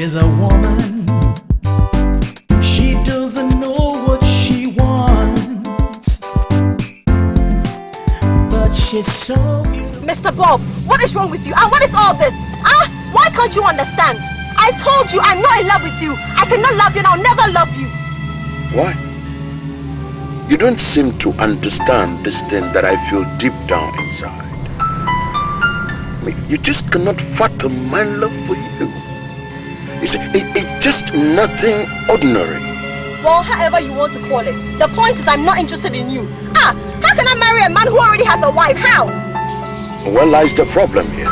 She's a woman. She doesn't know what she wants, but she's so beautiful. Mr. Bob, what is wrong with you? And what is all this? Why can't you understand? I've told you I'm not in love with you. I cannot love you and I'll never love you. Why? You don't seem to understand this thing that I feel deep down inside. I mean, you just cannot fathom my love for you. You see, it's just nothing ordinary. Well, however you want to call it. The point is I'm not interested in you. How can I marry a man who already has a wife? How? Where lies the problem here?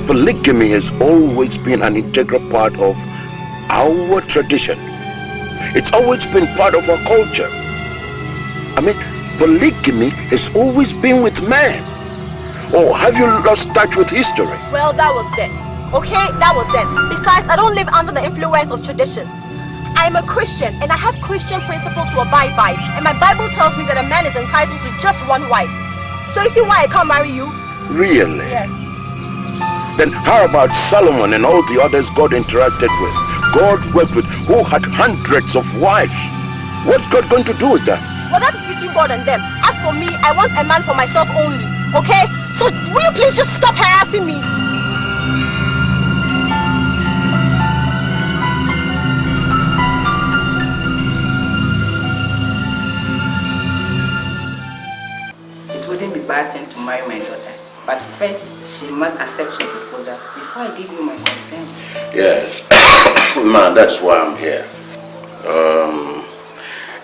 Polygamy has always been an integral part of our tradition. It's always been part of our culture. I mean, polygamy has always been with men. Or have you lost touch with history? Well, that was then. Okay, that was then. Besides, I don't live under the influence of tradition. I'm a Christian and I have Christian principles to abide by. And my Bible tells me that a man is entitled to just one wife. So you see why I can't marry you? Really? Yes. Then how about Solomon and all the others God interacted with? God worked with, who had hundreds of wives. What's God going to do with that? Well, that is between God and them. As for me, I want a man for myself only. Okay? So will you please just stop harassing me? It wouldn't be bad thing to marry my daughter. But first, she must accept your proposal before I give you my consent. Yes. Man, that's why I'm here.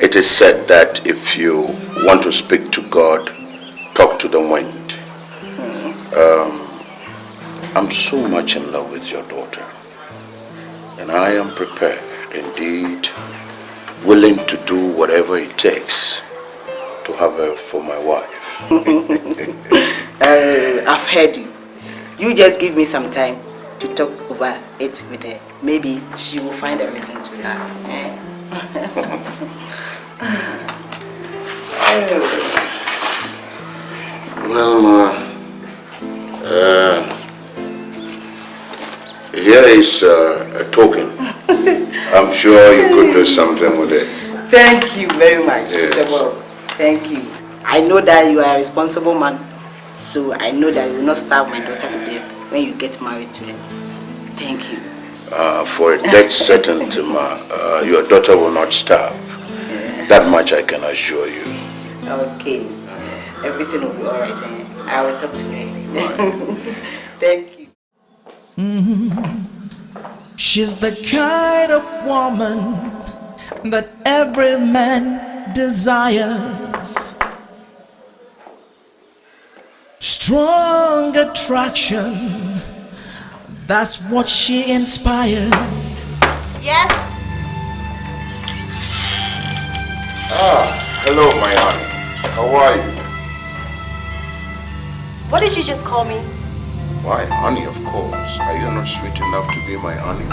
It is said that if you want to speak to God, talk to the wind. I'm so much in love with your daughter. And I am prepared, indeed, willing to do whatever it takes to have her for my wife. I've heard you. You just give me some time to talk over it with her. Maybe she will find a reason to laugh. Well, here is a token. I'm sure you could do something with it. Thank you very much, Yes. Mr. Bob. Thank you. I know that you are a responsible man, so I know that you will not starve my daughter to death when you get married to her. Thank you. For a dead certainty, your daughter will not starve. That much I can assure you. Okay. Everything will be alright. I will talk to her. Thank you. She's the kind of woman that every man desires. Strong attraction, that's what she inspires. Yes? Hello, my honey. How are you? What did you just call me? Why, honey, of course. Are you not sweet enough to be my honey?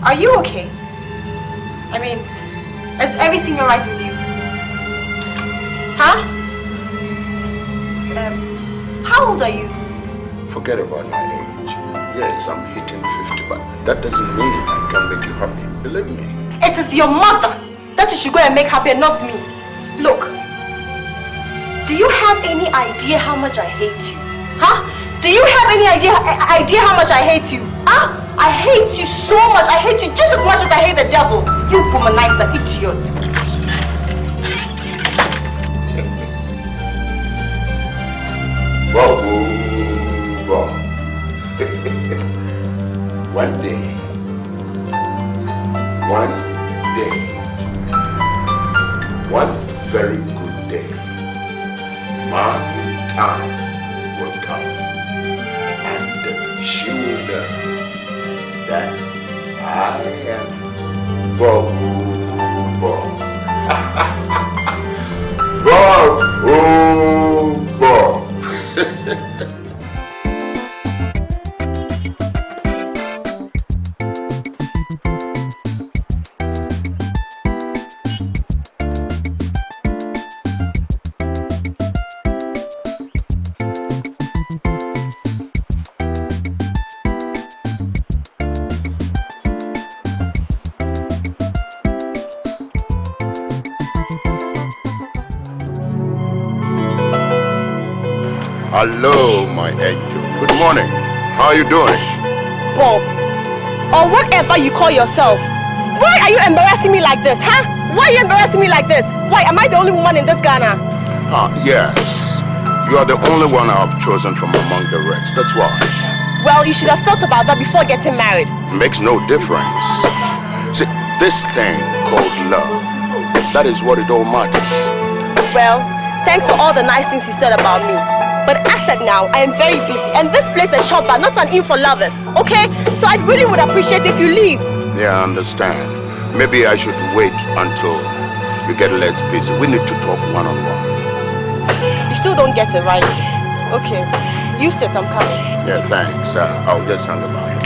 Are you okay? I mean, is everything alright with you? Huh? How old are you? Forget about my age. Yes, I'm hitting 50, but that doesn't mean I can make you happy. Believe me. It is your mother that you should go and make happy and not me. Look, do you have any idea how much I hate you? Huh? Do you have any idea how much I hate you? Huh? I hate you so much. I hate you just as much as I hate the devil. You womanizer idiot. One day, one very good day, my time will come, and she will know that I am Bob. Bob, oh Bob. Hello, my angel. Good morning. How are you doing? Bob, or whatever you call yourself, why are you embarrassing me like this, huh? Why are you embarrassing me like this? Why, am I the only woman in this Ghana? Yes. You are the only one I have chosen from among the rest. That's why. Well, you should have thought about that before getting married. Makes no difference. See, this thing called love, that is what it all matters. Well, thanks for all the nice things you said about me. But as said now, I am very busy and this place is a shop bar, not an inn for lovers, okay? So I really would appreciate if you leave. Yeah, I understand. Maybe I should wait until you get less busy. We need to talk one-on-one. You still don't get it right. Okay, you said I'm coming. Yeah, thanks. I'll just hang about.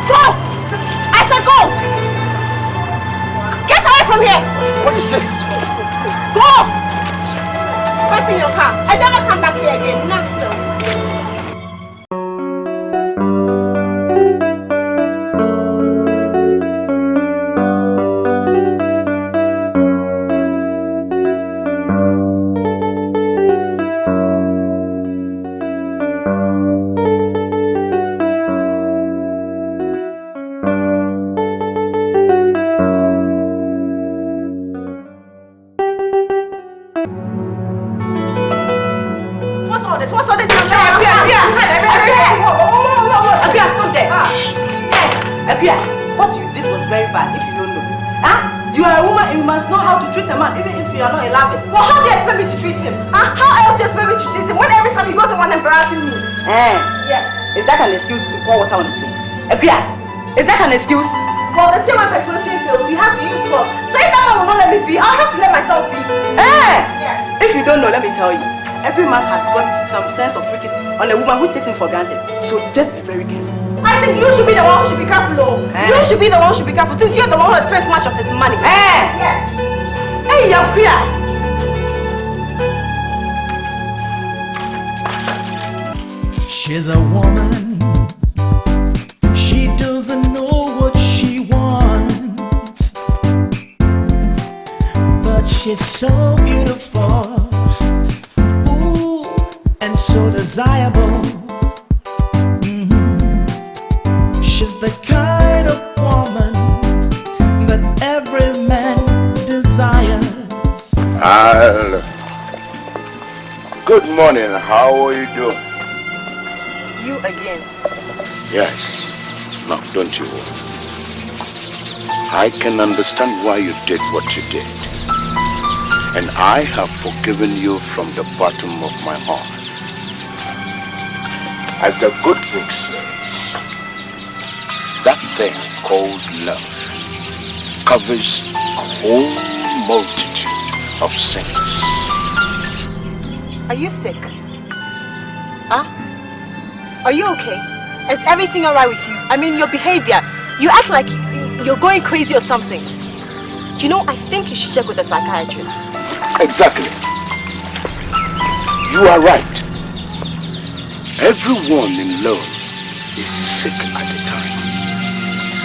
Go! I said go! Get away from here! What is this? Go! What's in your car? I never come back here again. Nonsense. What you did was very bad if you don't know. Huh? You are a woman and you must know how to treat a man even if you are not 11. Well, how do you expect me to treat him? Huh? How else do you expect me to treat him when every time he goes around embarrassing me? Yes. Is that an excuse to pour water on his face? Epia, is that an excuse? Well, the same way persuasion fails, you have to use force. So if that man will not let me be, I'll have to let myself be. Yes. If you don't know, let me tell you. Every man has got some sense of freaking on a woman who takes him for granted. So just be very careful. I think you should be the one who should be careful, though. You should be the one who should be careful since you're the one who has spent much of his money. Yes. Hey, Yakuya. She's a woman. She doesn't know what she wants, but she's so beautiful, ooh, and so desirable. She's the kind of woman that every man desires. Good morning. How are you doing? You again. Yes. No, don't you worry. I can understand why you did what you did. And I have forgiven you from the bottom of my heart. As the good book says, that thing called love covers a whole multitude of sins. Are you sick? Huh? Are you okay? Is everything alright with you? I mean, your behavior. You act like you're going crazy or something. You know, I think you should check with a psychiatrist. Exactly. You are right. Everyone in love is sick at the time.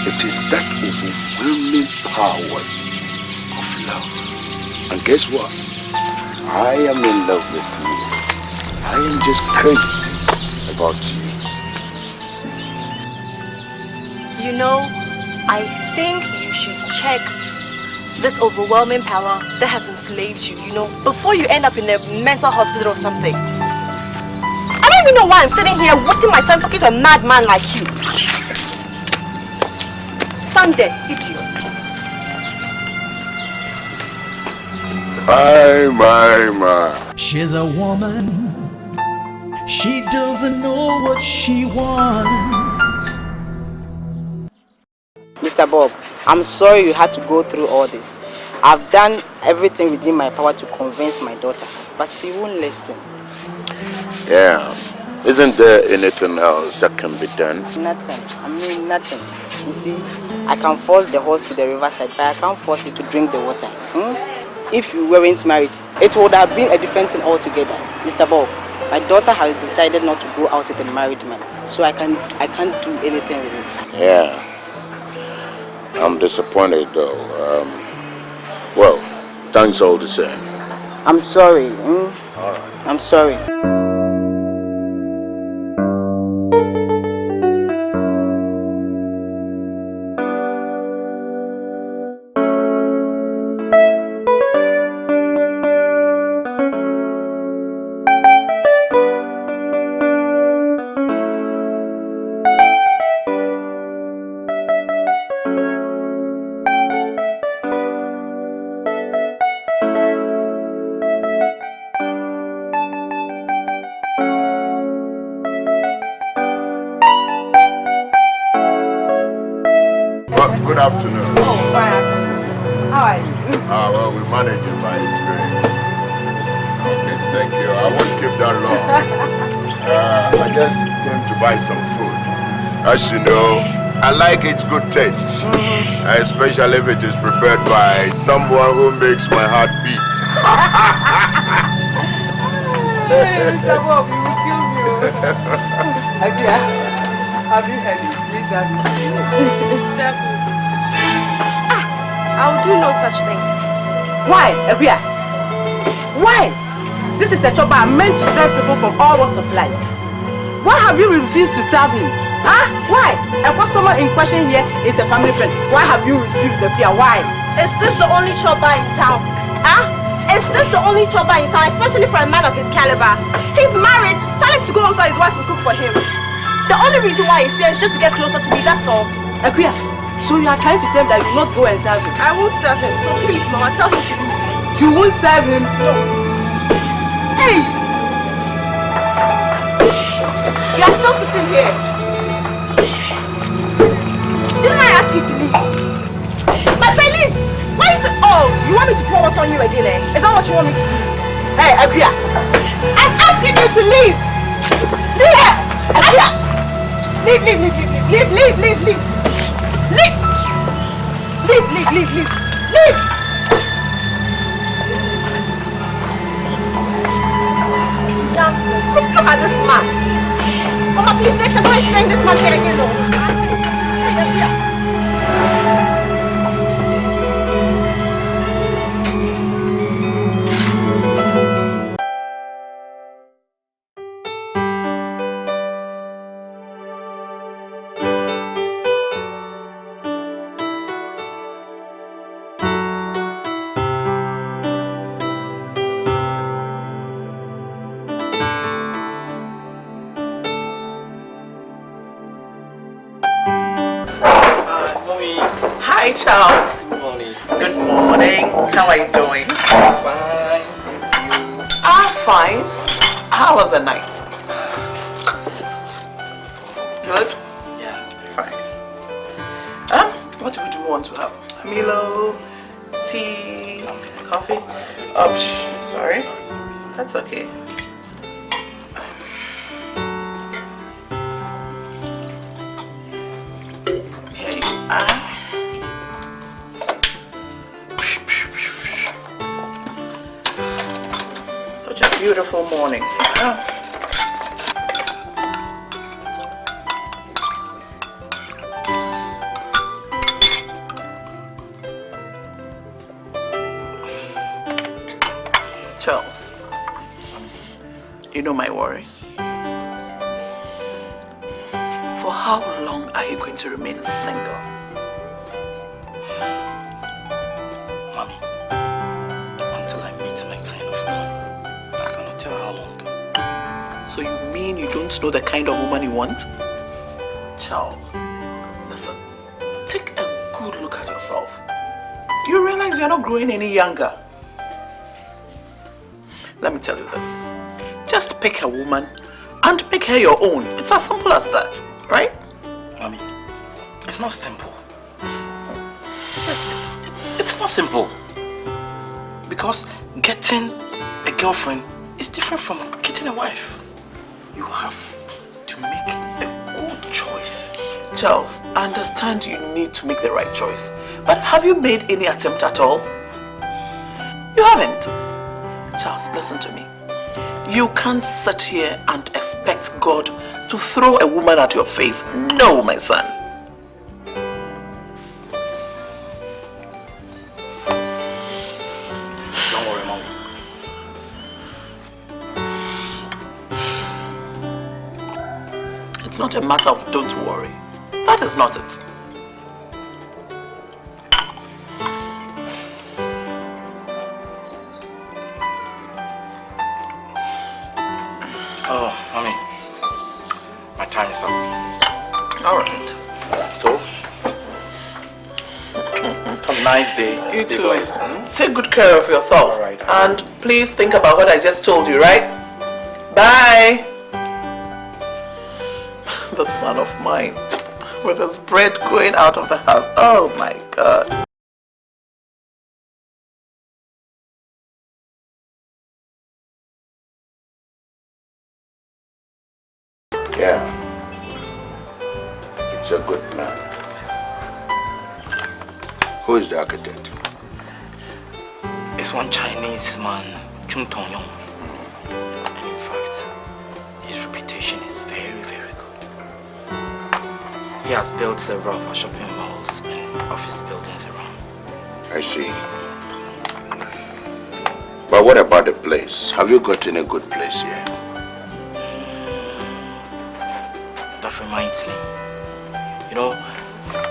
It is that overwhelming power of love. And guess what? I am in love with you. I am just crazy about you. You know, I think you should check this overwhelming power that has enslaved you, you know, before you end up in a mental hospital or something. I don't even know why I'm sitting here wasting my time talking to a madman like you. Stand there, idiot. My. She's a woman. She doesn't know what she wants. Mr. Bob, I'm sorry you had to go through all this. I've done everything within my power to convince my daughter, but she won't listen. Yeah. Isn't there anything else that can be done? Nothing. I mean nothing. You see, I can force the horse to the riverside, but I can't force it to drink the water. If you weren't married, it would have been a different thing altogether. Mr. Bob, my daughter has decided not to go out with a married man, so I can't do anything with it. Yeah. I'm disappointed though. Well, thanks all the same. I'm sorry. All right. I'm sorry. Good afternoon. Oh, fine afternoon. How are you? Well, we manage it by His grace. Okay, thank you. I won't keep that long. I just came to buy some food. As you know, I like its good taste, especially if it is prepared by someone who makes my heart beat. Hey, Mr. Bob, you will kill me. Agia, have you had it? Please have it. Serve me. I will do no such thing. Why, Agia? Why? This is a job I'm meant to serve people from all walks of life. Why have you refused to serve him? Huh? Why? A customer in question here is a family friend. Why have you refused, Agia? Why? Is this the only chopper in town? Huh? Is this the only chopper in town, especially for a man of his caliber? He's married. Tell him to go home so his wife will cook for him. The only reason why he's here is just to get closer to me, that's all. Agia, so you are trying to tell me that you will not go and serve him? I won't serve him, so please, Mama, tell him to leave. You won't serve him? No. Hey! You are still sitting here. Didn't I ask you to leave? My friend, leave! Why you say, oh, you want me to pour water on you again, eh? Is that what you want me to do? Hey, Agia! I'm asking you to leave! Leave! Agia! Leave, leave, leave, leave, leave, leave, leave, leave! Leave! Leave, leave, leave, leave! Leave! Now, look at this man! Mama, please, next time don't explain this man here again, no! Hey, Agia! Hi, Charles. Good morning. Good morning. How are you doing? Fine, thank you. I'm fine. How was the night? Good? Yeah, Fine. What would you want to have? Milo, tea, coffee? Oh, sorry. That's okay. Here you are. Such a beautiful morning. Charles, you know my worry. For how long are you going to remain single? Mommy, until I meet my kind of woman. I cannot tell how long. So you mean you don't know the kind of woman you want? Charles, listen, take a good look at yourself. You realize you're not growing any younger. Let me tell you this. Just pick a woman and make her your own. It's as simple as that, right? Mommy, it's not simple. Yes, it's not simple. Because getting a girlfriend is different from getting a wife. You have to make a good choice. Charles, I understand you need to make the right choice. But have you made any attempt at all? You haven't. Charles, listen to me. You can't sit here and expect God to throw a woman at your face. No, my son. It's not a matter of don't worry. That is not it. Oh, mommy. My time is up. All right. So, have a nice day. You Stay too. blessed. Take good care of yourself. All right. And please think about what I just told you, right? Bye. The son of mine with his bread going out of the house. Oh my God. Yeah. It's a good plan. Who is the architect? It's one Chinese man, Chung Tong Yong. And in fact, his reputation is very, very good. He has built several of our shopping malls and office buildings around. I see. But what about the place? Have you gotten a good place yet? That reminds me. You know,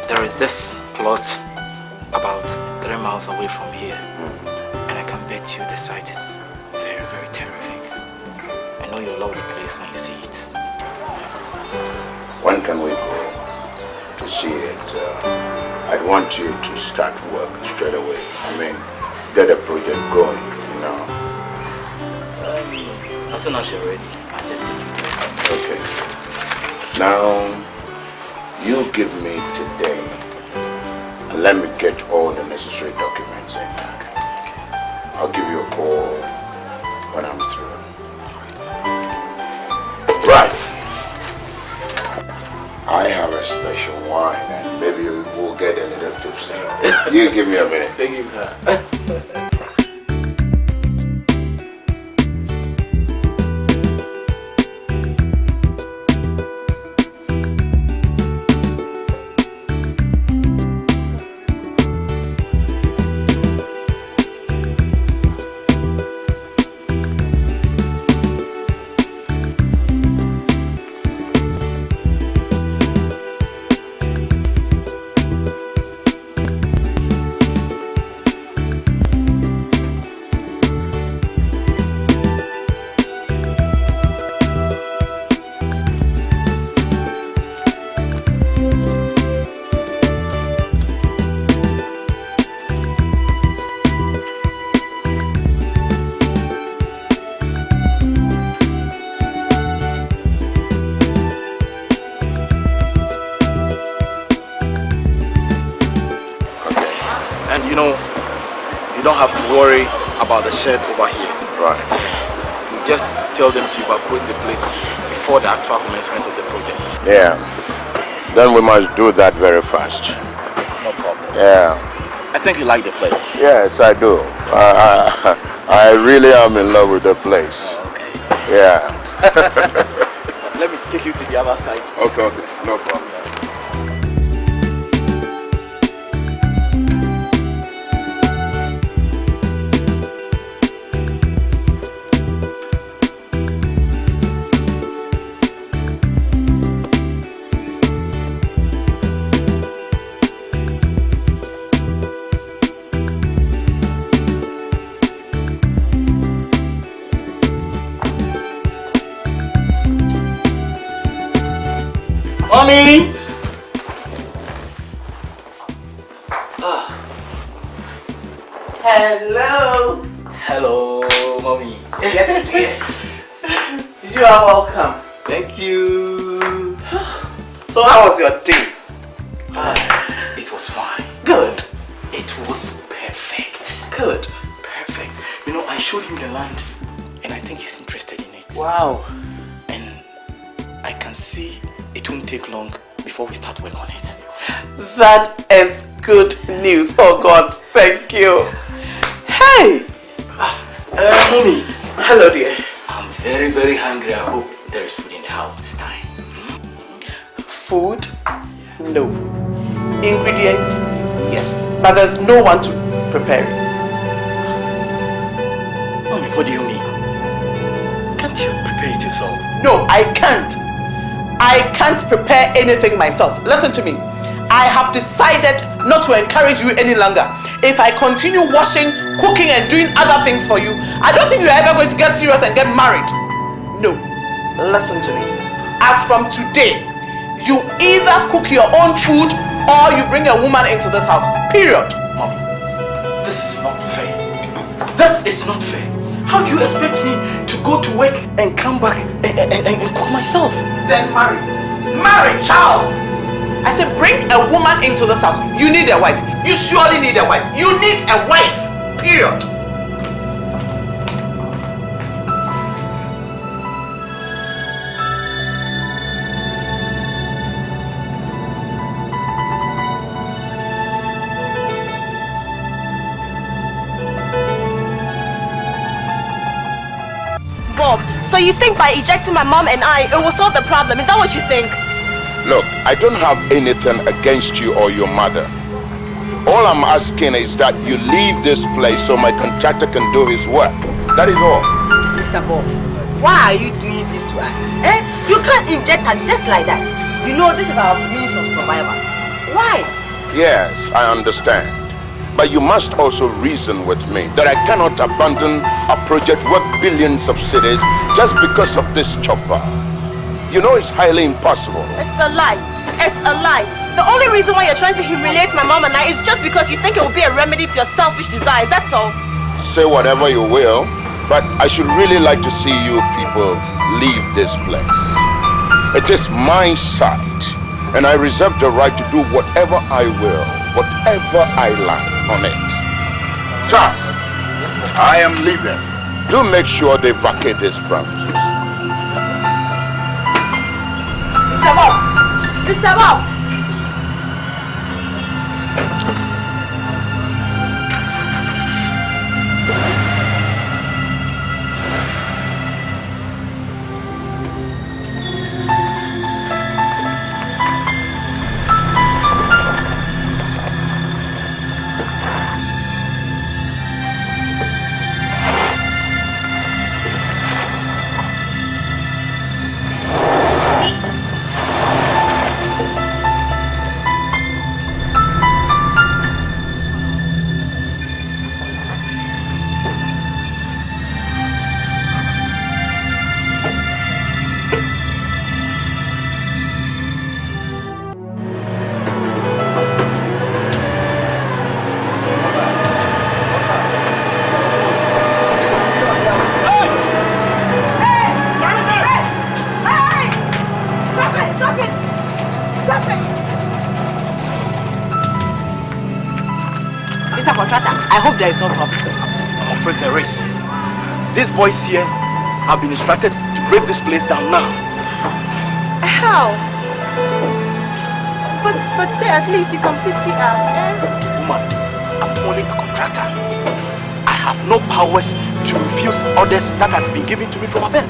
there is this plot about 3 miles away from here. And I can bet you the site is very, very terrific. I know you'll love the place when you see it. When can we go to see it? I'd want you to start work straight away. I mean, get a project going, you know. As soon as you're ready, I'll just take you there. Okay. Now, you give me today and let me get all the necessary documents in. I'll give you a call when I'm through. Right. I have a special wine and maybe we'll get a little tipsy. You give me a minute. Thank you, sir. Worry about the shed over here. Right. You just tell them to evacuate the place before the actual commencement of the project. Yeah. Then we must do that very fast. No problem. Yeah. I think you like the place. Yes, I do. I really am in love with the place. Okay. Yeah. Let me take you to the other side. Okay, no problem. Mommy! Hello. Hello, Mommy. Yes, dear. You are welcome. Thank you. So how was your day? It was fine. Good. It was perfect. Good. Perfect. You know, I showed him the land and I think he's interested in it. Wow. And I can see it won't take long before we start work on it. That is good news. Oh God, thank you. Hey! Mommy. Hello, dear. I'm very, very hungry. I hope there is food in the house this time. Food? No. Ingredients? Yes. But there's no one to prepare it. Mommy, what do you mean? Can't you prepare it yourself? No, I can't. I can't prepare anything myself. Listen to me. I have decided not to encourage you any longer. If I continue washing, cooking and doing other things for you, I don't think you're ever going to get serious and get married. No. Listen to me. As from today, you either cook your own food or you bring a woman into this house. Period. Mommy, this is not fair. This is not fair. How do you expect me to go to work and come back and cook myself? Then marry. Marry, Charles! I said bring a woman into this house. You need a wife. You surely need a wife. You need a wife. Period. Bob, so you think by ejecting my mom and I, it will solve the problem? Is that what you think? Look, I don't have anything against you or your mother. All I'm asking is that you leave this place so my contractor can do his work. That is all. Mr. Bob, why are you doing this to us? Eh? You can't inject her just like that. You know this is our means of survival. Why? Yes, I understand. But you must also reason with me that I cannot abandon a project worth billions of cedis just because of this chopper. You know it's highly impossible. It's a lie. It's a lie. The only reason why you're trying to humiliate my mom and I is just because you think it will be a remedy to your selfish desires. That's all. Say whatever you will, but I should really like to see you people leave this place. It is my site, and I reserve the right to do whatever I will, whatever I like on it. Charles, I am leaving. Do make sure they vacate these premises. Mr. Bob! Mr. Bob! I hope there is no problem. I'm afraid there is. These boys here have been instructed to break this place down now. How? But say at least you completely ask, eh? Woman, I'm only a contractor. I have no powers to refuse orders that has been given to me from above.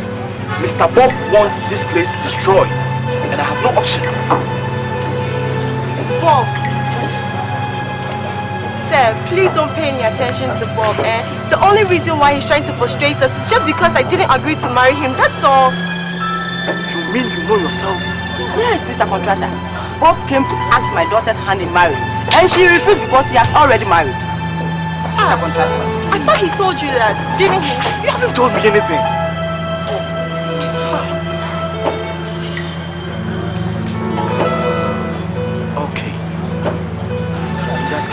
Mr. Bob wants this place destroyed, and I have no option. Bob. Sir, please don't pay any attention to Bob, eh? The only reason why he's trying to frustrate us is just because I didn't agree to marry him, that's all. You mean you know yourselves? Yes, Mr. Contractor. Bob came to ask my daughter's hand in marriage, and she refused because he has already married. Mr. Contractor. I thought he told you that, didn't he? He hasn't told me anything.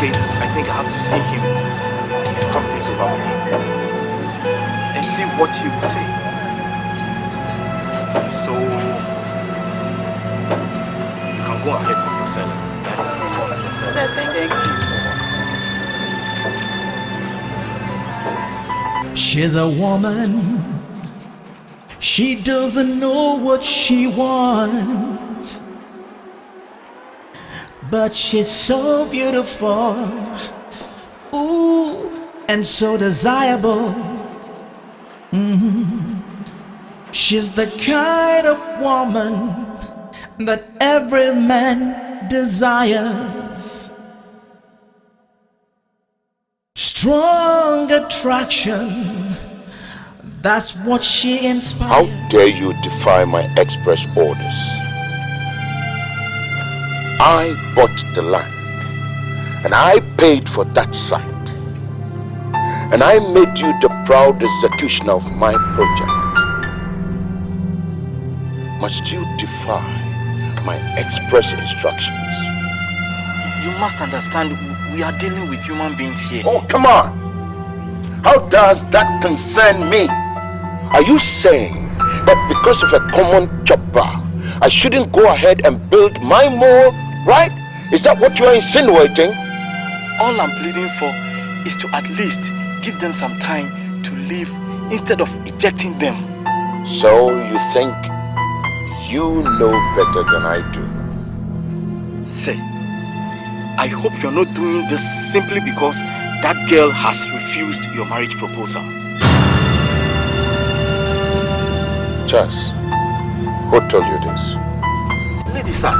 I think I have to see him and talk things over with him and see what he will say. So you can go ahead with your selling. Sir, thank you. She's a woman. She doesn't know what she wants. But she's so beautiful, ooh, and so desirable. She's the kind of woman that every man desires. Strong attraction, that's what she inspires. How dare you defy my express orders? I bought the land and I paid for that site. And I made you the proud executioner of my project. Must you defy my express instructions? You must understand, we are dealing with human beings here. Oh, come on! How does that concern me? Are you saying that because of a common chopper, I shouldn't go ahead and build my mole, right? Is that what you are insinuating? All I'm pleading for is to at least give them some time to live instead of ejecting them. So you think you know better than I do? Say, I hope you're not doing this simply because that girl has refused your marriage proposal. Chas, who told you this? Lady sir,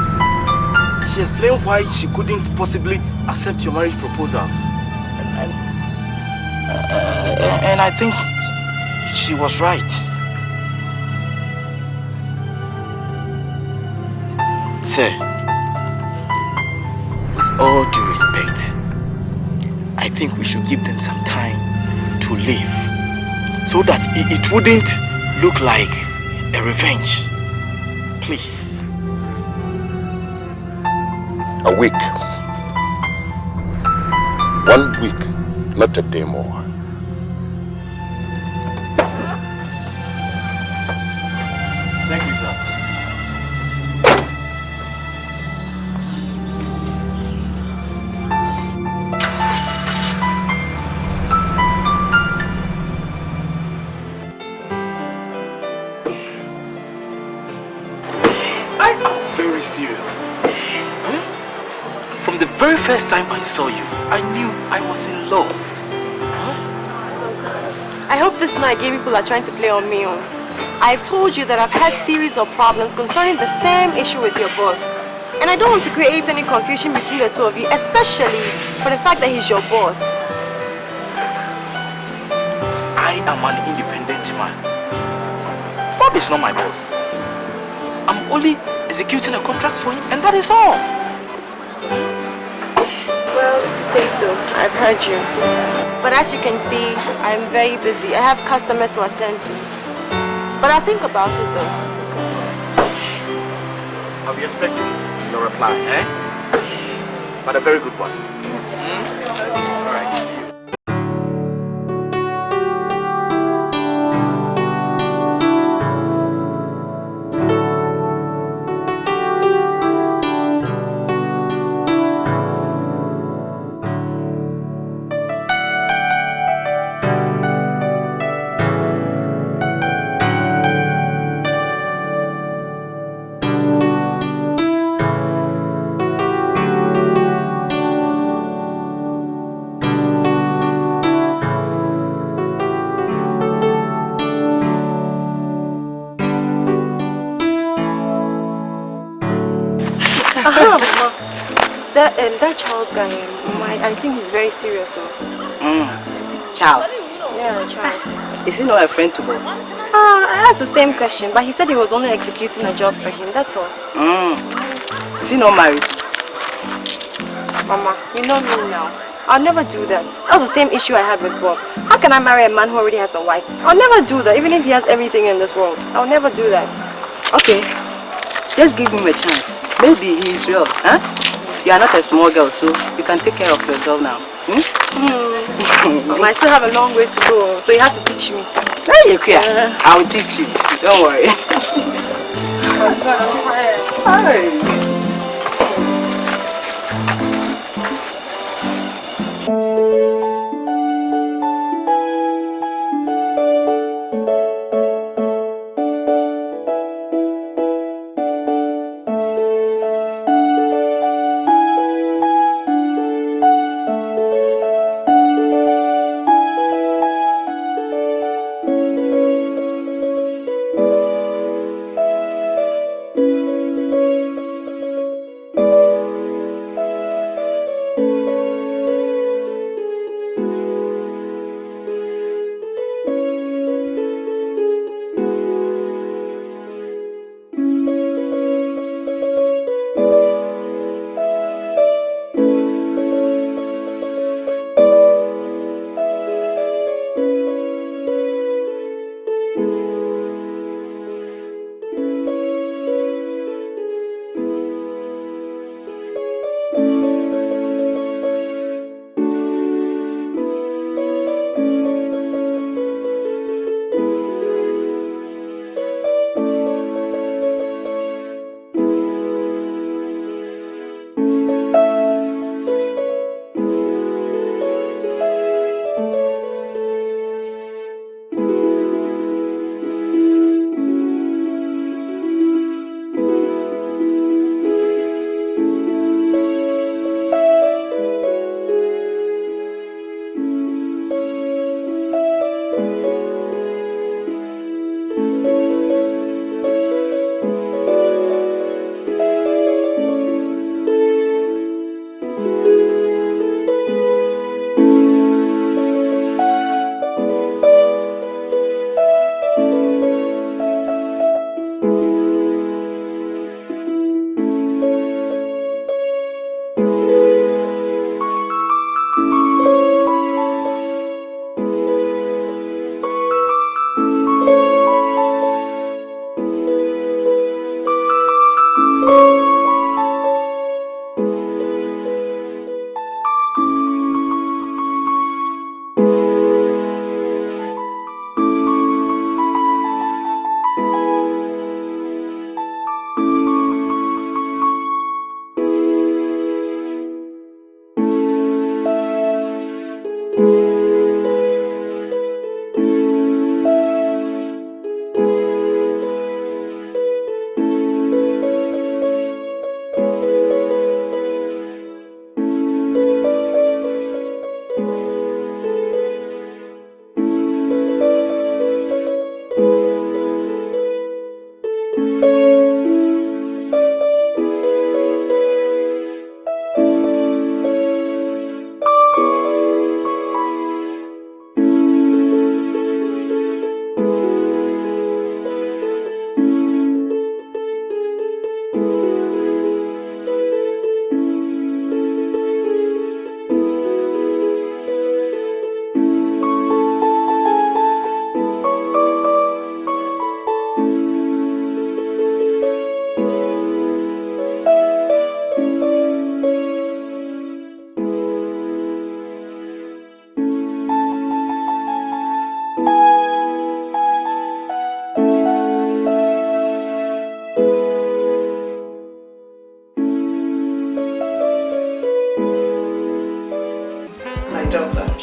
she explained why she couldn't possibly accept your marriage proposal. And I think she was right. Sir, with all due respect, I think we should give them some time to live so that it wouldn't look like a revenge. Please. A week. 1 week, not a day more. Thank you, sir. I am very serious. From the very first time I saw you, I knew I was in love. I hope this night gay people are trying to play on me. I've told you that I've had series of problems concerning the same issue with your boss. And I don't want to create any confusion between the two of you, especially for the fact that he's your boss. I am an independent man. Bob is not my boss. I'm only executing a contract for him, and that is all. Well, say so. I've heard you. But as you can see, I'm very busy. I have customers to attend to. But I'll think about it though. I'll be expecting your reply, eh? But a very good one. All right, see you. That Charles guy, I think he's very serious. Charles, Yeah, Charles. is he not a friend to Bob? I asked the same question, but he said he was only executing a job for him, that's all. Is he not married? Mama, you know me now. I'll never do that. That was the same issue I had with Bob. How can I marry a man who already has a wife? I'll never do that, even if he has everything in this world. I'll never do that. Okay, just give him a chance. Maybe he is real, huh? You are not a small girl, so you can take care of yourself now. I still have a long way to go, so you have to teach me. Hey, you're queer. I will teach you. Don't worry. Hi.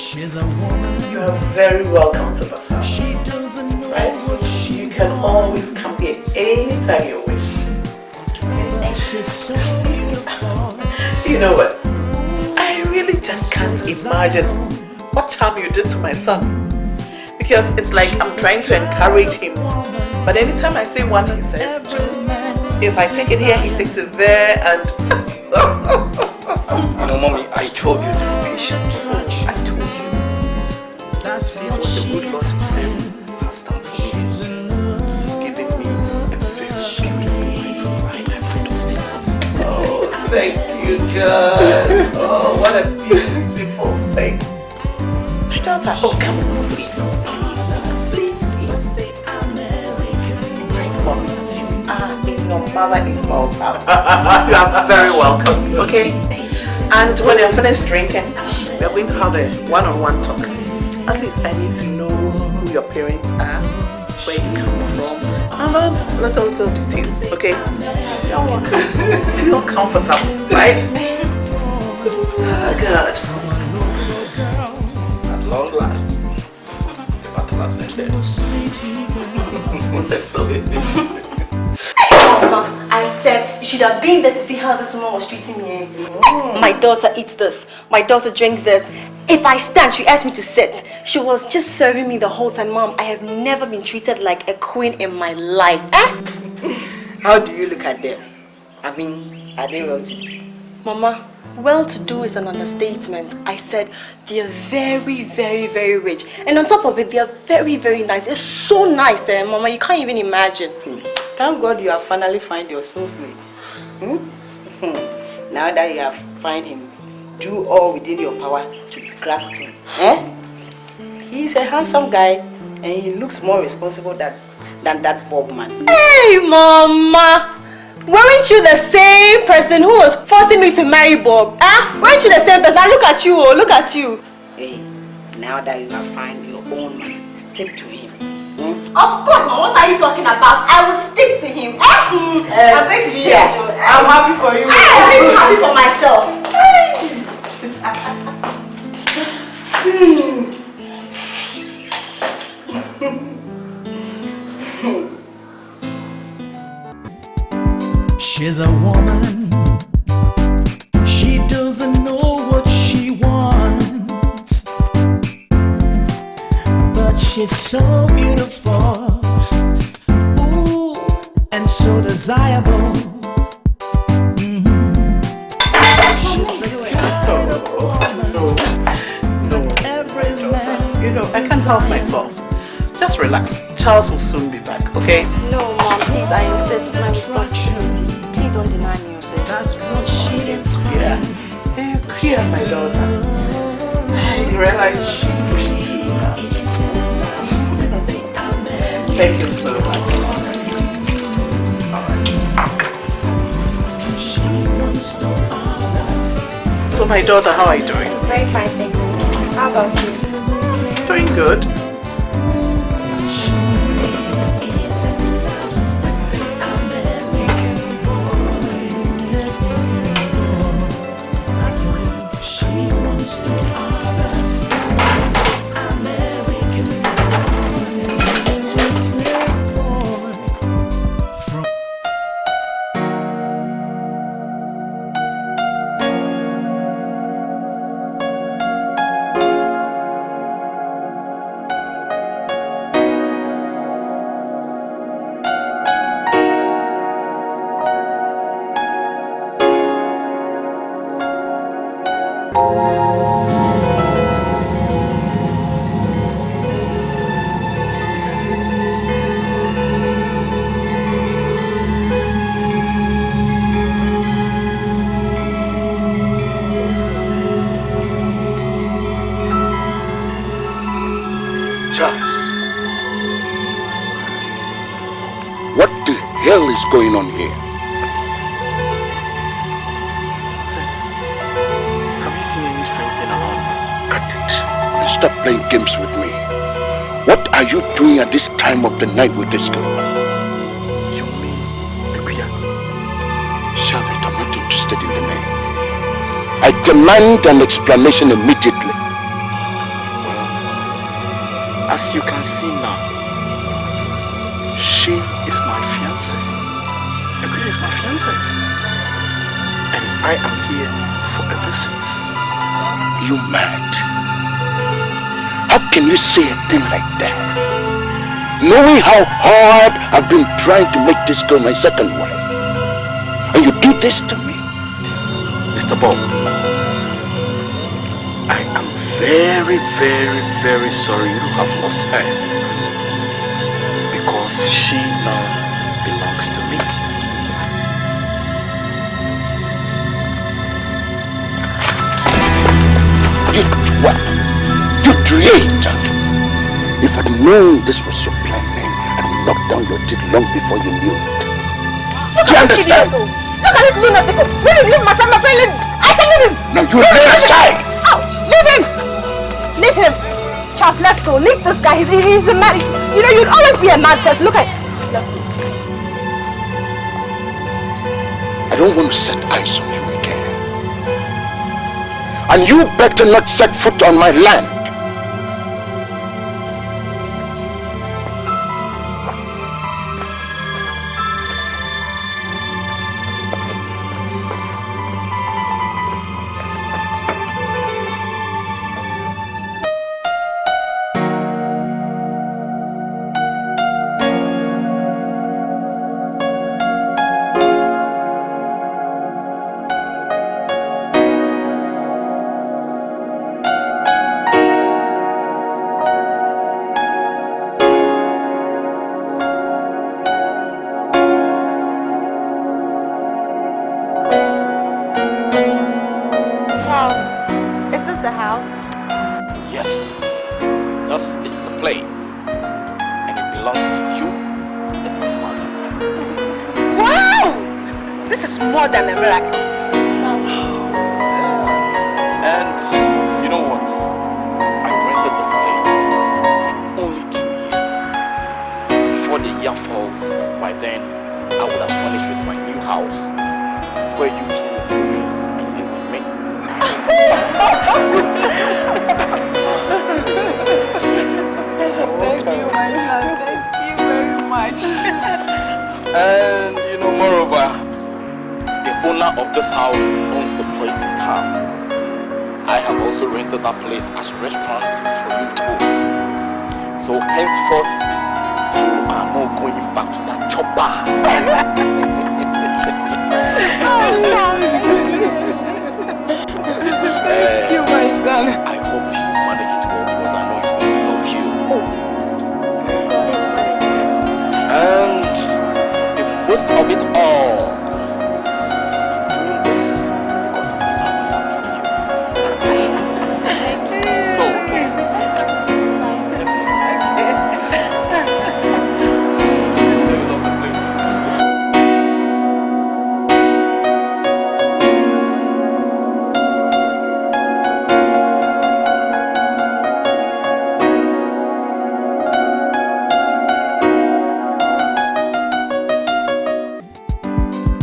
She's a woman. You are very welcome to this house. She doesn't know Right? what she You can always come here anytime you wish. She's so beautiful. You know what? I really just can't imagine what harm you did to my son. Because it's like I'm trying to encourage him. But anytime I say one, he says two. If I take it here, he takes it there, and... You know, Mommy, I told you to be patient. I told you. See what the good Lord has done for me. He's given me a very beautiful wife right at my doorsteps. Oh, thank you, God. Oh, what a beautiful thing. My daughter, oh, come on, please. Please. Drink for me. You are in your mother-in-law's house. You are very welcome, okay? And when you're finished drinking, we are going to have a one-on-one talk. At least I need to know who your parents are, where you come from, and those little details, okay? You're welcome. Feel comfortable, right? Oh, God. At long last, the battle has ended. That's so good. Mama, I said you should have been there to see how this woman was treating me. My daughter eats this. My daughter drinks this. If I stand, she asked me to sit. She was just serving me the whole time. Mom, I have never been treated like a queen in my life. How do you look at them? I mean, are they well to do? Mama, well-to-do is an understatement. I said they are very, very, very rich. And on top of it, they are very, very nice. It's so nice, Mama. You can't even imagine. Thank God you have finally found your soulmate. Now that you have found him, do all within your power to grab him. He's a handsome guy and he looks more responsible than that Bob man. Hey, Mama! Weren't you the same person who was forcing me to marry Bob? Weren't you the same person? Look at you, oh, look at you. Hey, now that you have found your own man, stick to him. Of course, Mama. What are you talking about? I will stick to him. I'm going to be here. I'm happy for you. I'm even happy for myself. She's a woman. She doesn't know what she wants, but she's so beautiful, ooh, and so desirable. She's the kind of woman every man. You know, I can't help myself. Just relax. Charles will soon be back, okay? No, Mom, please, I insist. It's my responsibility. Please don't deny me of this. That's what she inspires. Here, my daughter. I realize she pushed too hard. Thank you so much. Alright. So my daughter, how are you doing? Very fine, thank you. How about you? Doing good. Is going on here? Sir, have you seen any strange thing around? Cut it and stop playing games with me. What are you doing at this time of the night with this girl? You mean Ekuya? Shavit, I'm not interested in the name. I demand an explanation immediately. Akuya is my fiancé. And I am here for a visit. You mad? How can you say a thing like that? Knowing how hard I've been trying to make this girl my second wife. And you do this to me? Mr. Bob, I am very, very, very sorry you have lost her. Because she now belongs to me. You twat! You traitor! If I'd known this was your plan, I'd knock down your teeth long before you knew it. Do you understand? Look at this lunatic! Leave him! Leave my friend! My friend! Leave him! I can leave him! Now you lay aside! Ouch! Leave him! Leave him! Charles, let's go. Leave this guy. He's a mad... You know, you'd always be a mad person. Look at... I don't want to set eyes on you again. And you better not set foot on my land.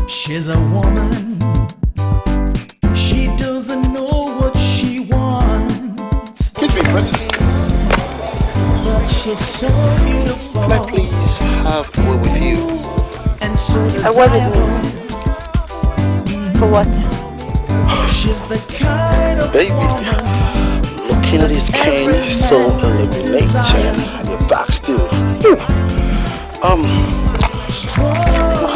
She's a woman. She doesn't know what she wants. Excuse me, princess. But she's so beautiful. Can I please have a word with you? And so a word with me? For what? She's the kind of baby, looking at this cane is so illuminating, and your back still.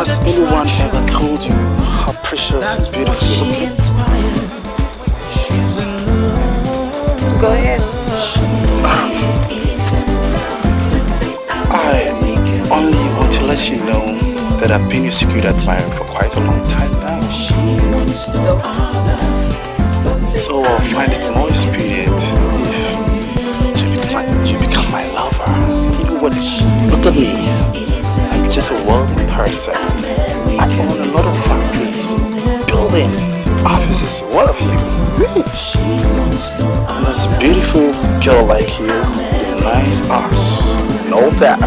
Has anyone ever told you how precious and beautiful you look? Go ahead. I only want to let you know that I've been your secret admirer for quite a long time now. So I'll find it more expedient if you become my lover. You know what? Look at me. I'm just a wealthy person. I own a lot of factories, buildings, offices. What of you? And as a beautiful girl like you, with a nice ass and all that,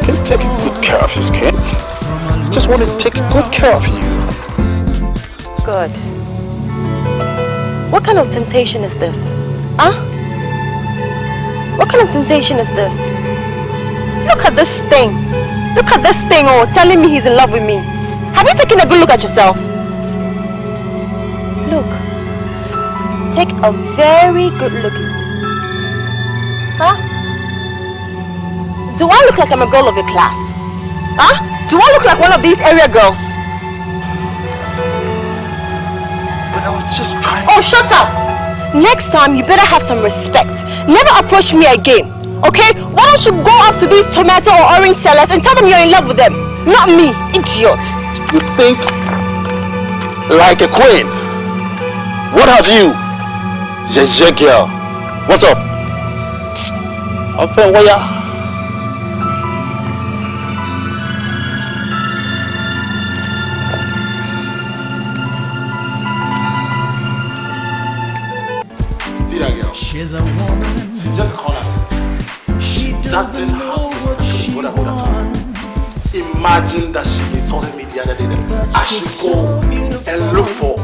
can take good care of your skin. Just want to take good care of you. Good. What kind of temptation is this? Huh? What kind of temptation is this? Look at this thing. Look at this thing, oh, telling me he's in love with me. Have you taken a good look at yourself? Look. Take a very good look at me. Huh? Do I look like I'm a girl of your class? Huh? Do I look like one of these area girls? But I was just trying. Oh, shut up! Next time, you better have some respect. Never approach me again, okay? Why don't you go up to these tomato or orange sellers and tell them you're in love with them? Not me, idiot. You think like a queen. What have you? Jeje girl. What's up? Open wire. See that girl? She's a woman. She's just a con artist. She Doesn't doesn't know have what respect she for what I wants. Imagine that she insulted me the other day. I should go and look for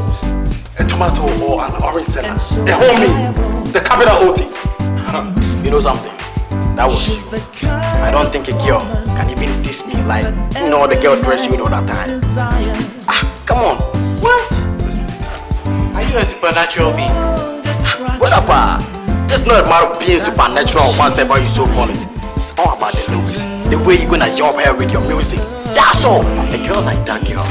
a tomato or an orange seller. A homie, the capital OT. You know something? That was you. I don't think a girl can even diss me like, you know, the girl dressed you all that time. Ah, come on. What? Are you a supernatural being? What up, It's not a matter of being supernatural or whatever you so call it. It's all about the looks. The way you're gonna job her with your music. That's all. A girl like that girl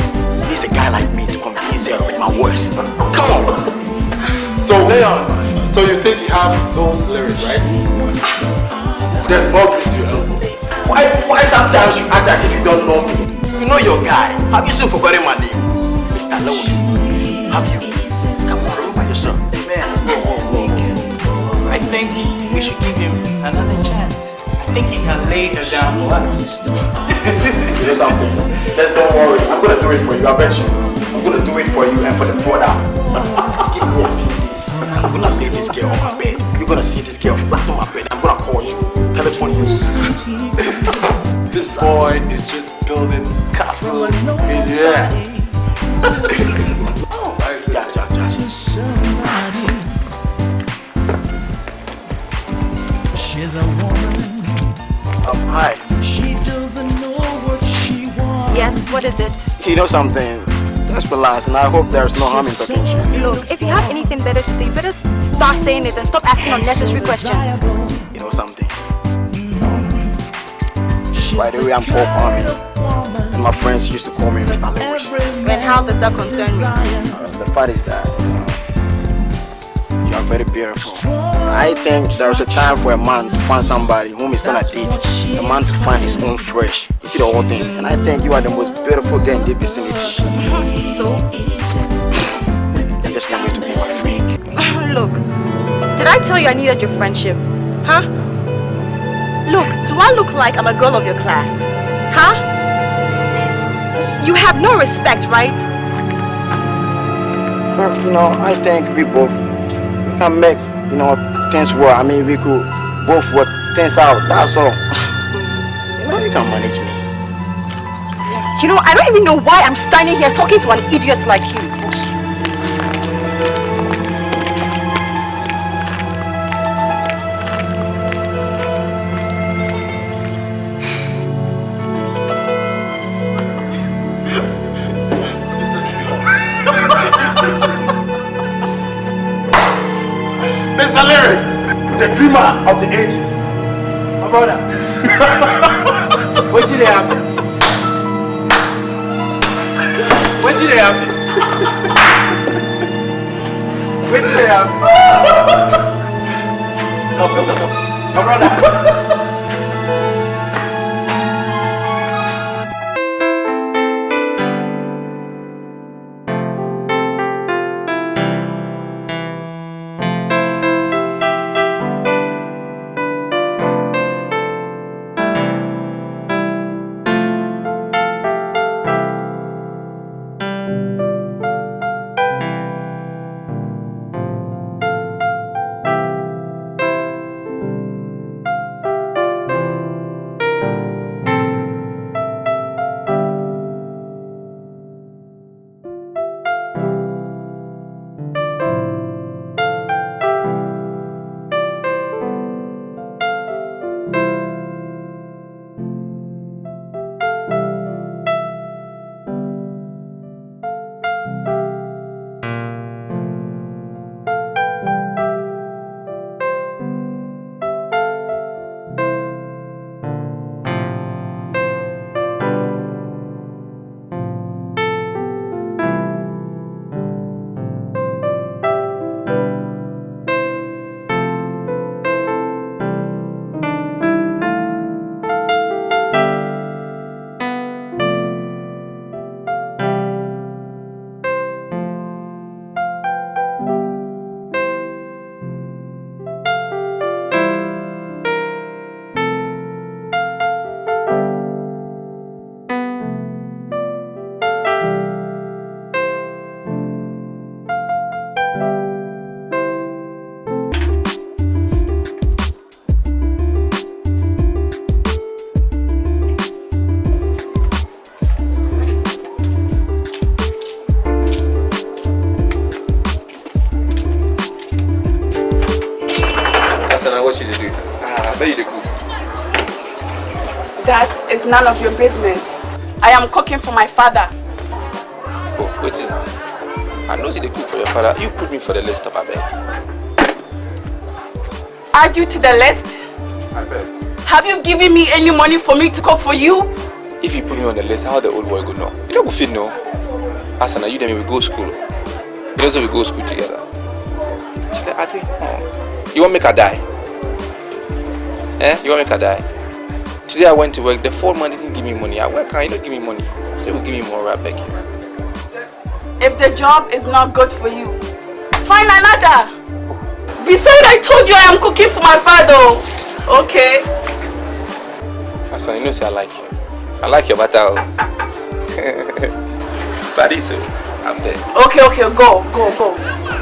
needs a guy like me to convince her with my words. Come on. So, Leon, so you think you have those lyrics, right? Then more grace to your elbows. Why sometimes you act as if you don't know me? You know your guy. Have you still forgotten my name? Mr. Lewis. Have you? Come on, remember yourself. Man, I think we should give him another chance. I think he can lay her down for us. You know something? Just don't worry. I'm gonna do it for you. I bet you. I'm gonna do it for you and for the brother. Give me a few days. I'm gonna lay this girl on my bed. You're gonna see this girl flat on my bed. I'm gonna call you. Telephone you. This boy is just building castles in the air. Oh, just. She's a woman. Hi. She doesn't know what she wants. Yes, what is it? You know something? Just relax, and I hope there's no harm in talking shit. Look, if you have anything better to say, you better start saying it and stop asking unnecessary questions. You know something? By the way, I'm Paul Kwame, and my friends used to call me Mr. Lewis. And how does that concern me? The fact is that you are very beautiful. I think there's a time for a man to find somebody whom he's gonna date. A man to find his own fresh. You see the whole thing. And I think you are the most beautiful girl in the vicinity. So? And just want you to be my friend. Look, did I tell you I needed your friendship? Huh? Look, do I look like I'm a girl of your class? Huh? You have no respect, right? But, you know, I think we both can make, you know, things work. I mean, we could both work things out. That's all. You know, you can manage me. You know, I don't even know why I'm standing here talking to an idiot like you. Mr. Lyrics, the dreamer of the ages. My brother. What did happen? What did happen? What did happen? Come. My brother. That is none of your business. I am cooking for my father. Oh, wait. I know you cook for your father. You put me for the list of I beg. Add you to the list? I beg. Have you given me any money for me to cook for you? If you put me on the list, how the old boy go know? You don't go fit no. Asana, you then we go school. You know so we go school together. She like, Adi, you want me to die? You want me to die? Today I went to work. The foreman didn't give me money. I went, can you not give me money? Say we'll give me more, I beg you. If the job is not good for you, find another. Besides, I told you I am cooking for my father. Okay. Asana, you know say I like you. I like your battle. But it's I'm there. Okay, go.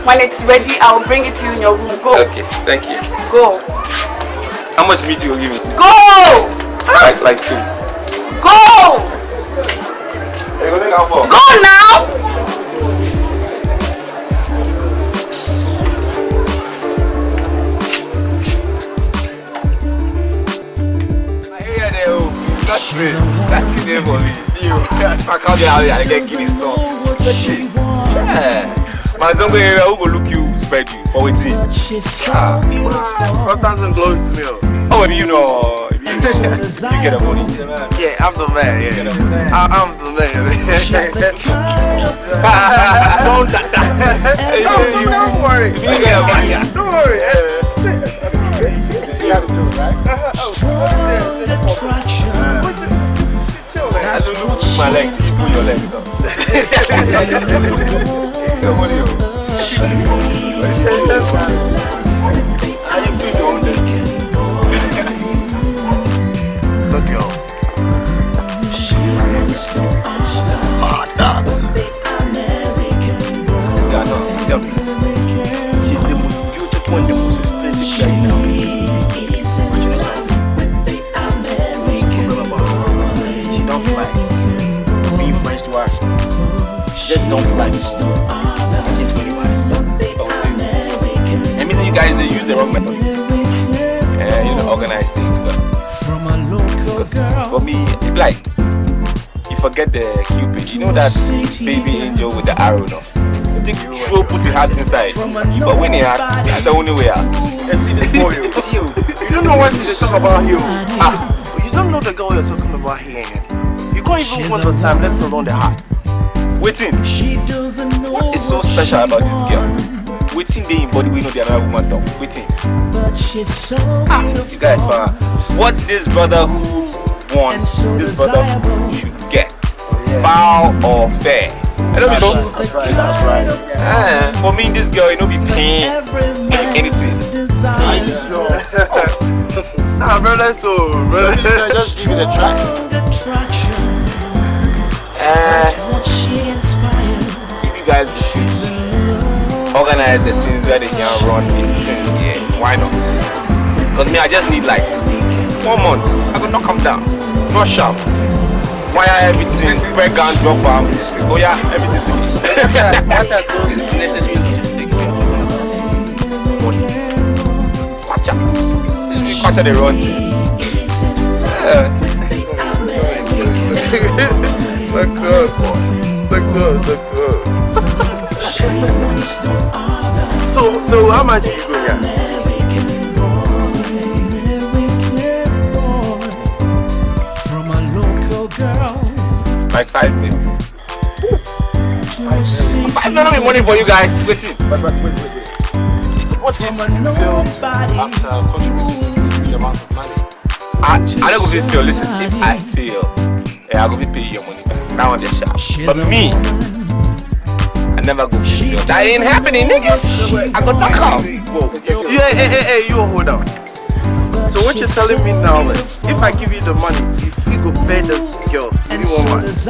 When it's ready, I'll bring it to you in your room. Go. Okay, thank you. Go. How much meat you will give me? Go! Like two. Go! Hey, go now! That's me. That's the name for me. See you. I can't get out here and get Guinness song. Shit. Yeah. My son who go look you, spread you for waiting. Sometimes I'm glowing to me. Oh, you know, you get a money. Yeah, I'm the man. Yeah, I'm the man. Don't worry. Don't worry. You see how to do it, right? I don't look at my legs, pull your legs down. Come on, you. Look, yo. She's a hard dance. She's the most beautiful and the most expensive guy now. Just don't fly. It means you guys use the wrong method. Yeah, you know, organize things, but for me, it's like you forget the Cupid. You know that baby angel with the arrow, no? You think you put your heart inside, but when you heart, that's the only way out. You don't know what they talk about here. You don't know the girl you're talking about here. You can't even want the time, left alone the heart. Waiting. What is so special about this girl? Waiting they in body we know the other woman done. Waiting. You guys, man. What this brother who wants, this brother who should get. Foul or fair. I don't know. That's right. For me, this girl, you know, be paying anything. Brother, so just give it a try. If you guys organize the things where they can run in things, yeah, why not? Because me, I just need like 4 months. I could not come down, not sharp. Wire everything, break and drop out. Oh yeah, everything finished. What are those necessary logistics you're talking about? Watch out. Watch out the run things. Doctor. So how much are you going at? Like 5 million. 5 million money for you guys. Wait. What do you feel after contributing this huge amount of money? I don't go feel. Listen, if I fail, I go pay your money back. Now on the sharp. But me, I never go feel. That ain't happening, niggas. I go knock out. Hey, you hold on. So what you're telling me now is, if I give you the money, if you go pay the girl, give me 1 month.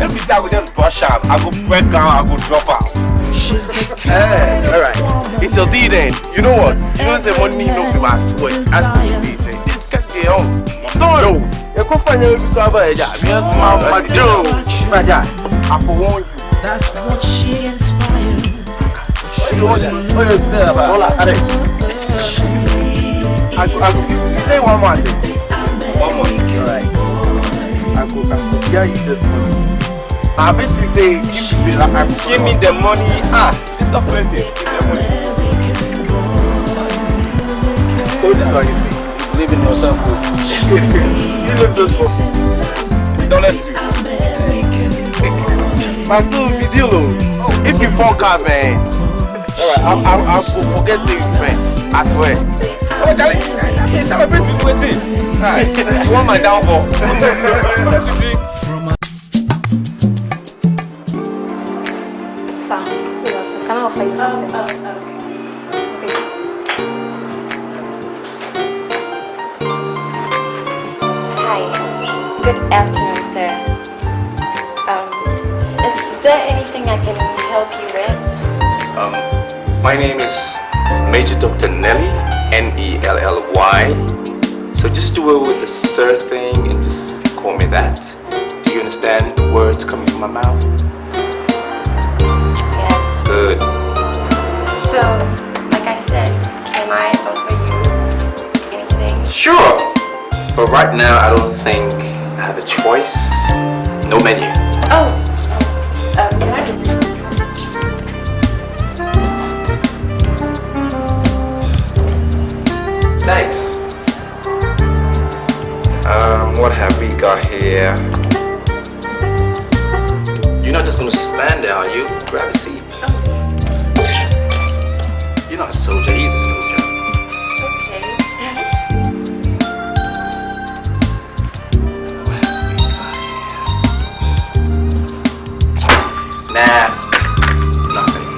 Every time I go just brush up, I go break down, I go drop out. Alright. It's your deal then. You know what? You know the money no be my sweat. Ask me today, say, this guy get home. No. You come find your people over here. Me and my do. I for warn you. That's what she inspires. I say 1 month. 1 month. Alright. I could get you this money. I bet you say give me the money. It's not plenty. Give me the money. So this is what you think. Believe in yourself. You live this for. Don't let's do. But still be deal though. If you fuck up, man. Alright, I'll forget to you, man. I swear. Oh, Charlie, that means celebrate with waiting. You want my downfall? Sir, can I offer you something? Hi. Good afternoon, sir. Is there anything I can help you with? My name is Major Dr. Nelly, Nelly. So just do it with the sir thing and just call me that. Do you understand the words coming from my mouth? Yes. Good. So, like I said, can I offer you anything? Sure. But right now, I don't think I have a choice. No menu. Can I get you? Thanks. What have we got here? You're not just gonna stand there, are you? Grab a seat. You're not a soldier, he's a soldier. Okay. What have we got here? Nah, nothing.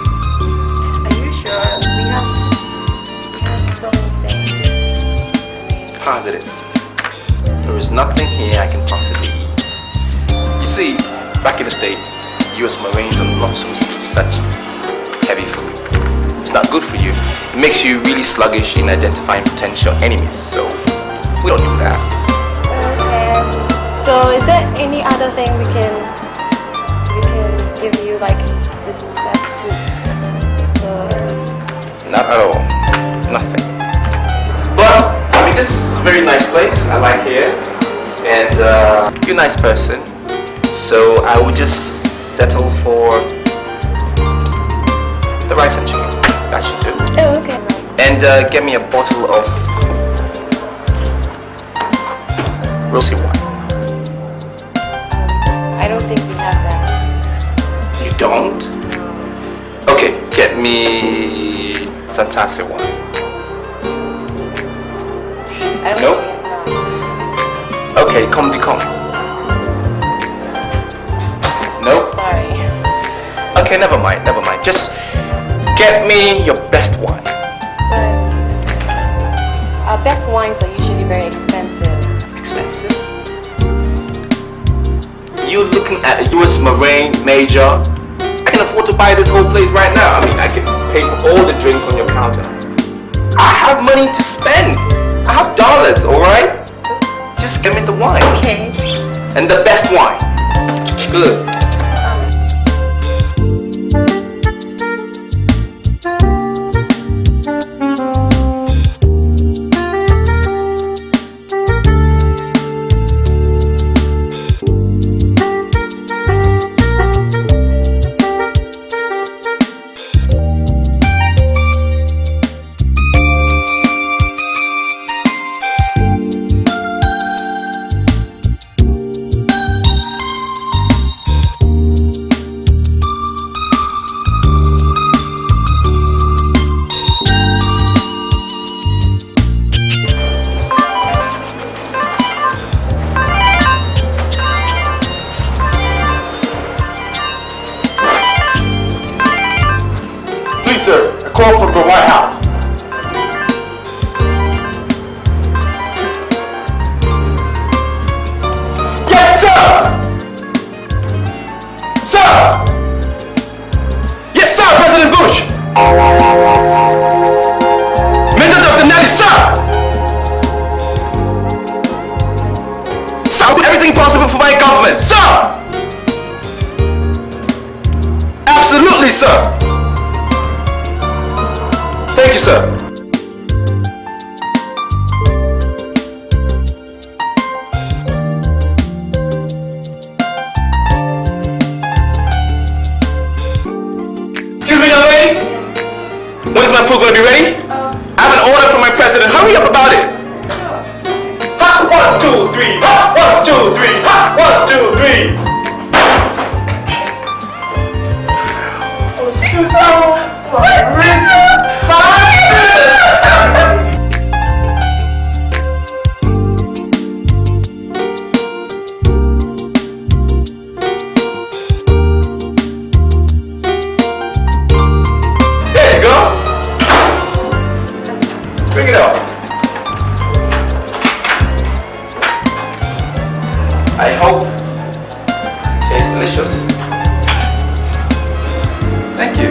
Are you sure? We have so many things. Positive. There is nothing here I can possibly eat. You see, back in the States, US Marines are not supposed to eat such heavy food. It's not good for you. It makes you really sluggish in identifying potential enemies, so we don't do that. Okay. So is there any other thing we can give you, like to substitute for? Not at all. Nothing. But I mean, this is a very nice place. I like here, and you're a nice person. So I would just settle for the rice and chicken. That should do. Oh, okay. And get me a bottle of rosy wine. I don't think we have that. You don't? Okay, get me Santace wine. I don't Nope. think we have that. Okay, Comme du Comme. Nope. Sorry. Okay, never mind. Just get me your best wine. But our best wines are usually very expensive. Expensive? You looking at a US Marine Major? I can afford to buy this whole place right now. I mean, I can pay for all the drinks on your counter. I have money to spend. I have dollars, alright? Just give me the wine. Okay. And the best wine. Good. Sir, a call from the White House. Yes, sir! Sir! Yes, sir, President Bush! Major Dr. Nelly, sir! Sir, I'll do everything possible for my government, sir! Absolutely, sir! Thank you, sir. food gonna be ready? I have an order from my president. Hurry up about it. Hot 1, 2, 3. Hot 1, 2, 3. Hot 1, 2, 3. There you go. Bring it up. I hope it tastes delicious. Thank you.